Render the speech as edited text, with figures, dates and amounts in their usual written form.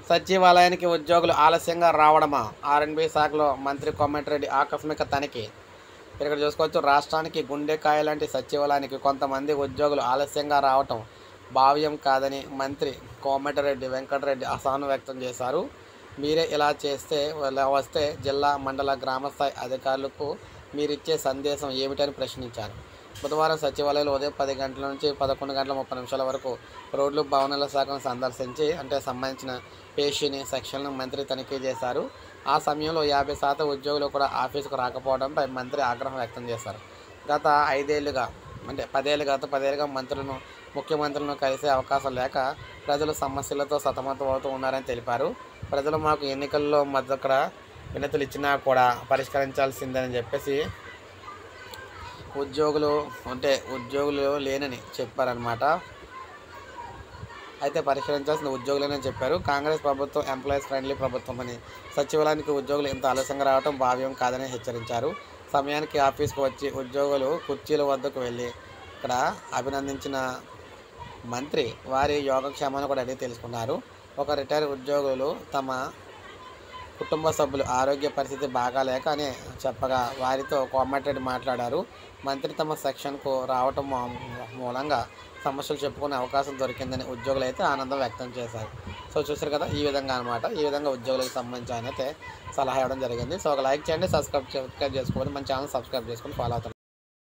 సచివాలయానికి ఉద్యోగులు ఆలస్యంగా రావడమా? ఆర్ఎండ్బి శాఖలో మంత్రి కోమటిరెడ్డి ఆకస్మిక తనిఖీ. ఇక్కడ చూసుకోవచ్చు, రాష్ట్రానికి గుండెకాయ లాంటి సచివాలయానికి కొంతమంది ఉద్యోగులు ఆలస్యంగా రావటం భావ్యం కాదని మంత్రి కోమటిరెడ్డి వెంకటరెడ్డి అసహనం వ్యక్తం చేశారు. మీరే ఇలా వస్తే జిల్లా, మండల, గ్రామస్థాయి అధికారులకు మీరిచ్చే సందేశం ఏమిటని ప్రశ్నించారు. బుధవారం సచివాలయంలో ఉదయం 10 గంటల నుంచి 11:30 వరకు రోడ్లు, భవనాల శాఖను సందర్శించి సంబంధించిన పేషీని, సెక్షన్లను మంత్రి తనిఖీ చేశారు. ఆ సమయంలో 50% ఉద్యోగులు కూడా ఆఫీసుకు రాకపోవడంపై మంత్రి ఆగ్రహం వ్యక్తం చేశారు. గత 10ఏళ్లుగా మంత్రులను, ముఖ్యమంత్రులను కలిసే అవకాశం లేక ప్రజలు సమస్యలతో సతమతమవుతూ ఉన్నారని తెలిపారు. ప్రజలు మాకు ఎన్నికల్లో అక్కడ వినతులు ఇచ్చినా కూడా పరిష్కరించాల్సిందని చెప్పేసి ఉద్యోగులు లేనని చెప్పారనమాట. అయితే పరిష్కరించాల్సిన ఉద్యోగులేనని చెప్పారు. కాంగ్రెస్ ప్రభుత్వం ఎంప్లాయీస్ ఫ్రెండ్లీ ప్రభుత్వం అని, సచివాలయానికి ఉద్యోగులు ఇంత ఆలస్యంగా రావడం భావ్యం కాదని హెచ్చరించారు. సమయానికి ఆఫీస్కు వచ్చి ఉద్యోగులు కుర్చీల వద్దకు వెళ్ళి ఇక్కడ అభినందించిన మంత్రి వారి యోగక్షేమాన్ని కూడా అడిగి తెలుసుకున్నారు. ఒక రిటైర్ ఉద్యోగులు తమ కుటుంబ సభ్యులు ఆరోగ్య పరిస్థితి బాగాలేక అని చెప్పగా వారితో కోమటిరెడ్డి మాట్లాడారు. మంత్రి తమ సెక్షన్కు రావటం మూలంగా సమస్యలు చెప్పుకునే అవకాశం దొరికిందని ఉద్యోగులు అయితే ఆనందం వ్యక్తం చేశారు. సో చూసారు కదా, ఈ విధంగా ఉద్యోగులకు సంబంధించి ఆయన అయితే సలహా ఇవ్వడం జరిగింది. సో ఒక లైక్ చేయండి, సబ్స్క్రైబ్ చేసుకోండి, మన ఛానల్ సబ్స్క్రైబ్ చేసుకొని ఫాలో అవుతారు.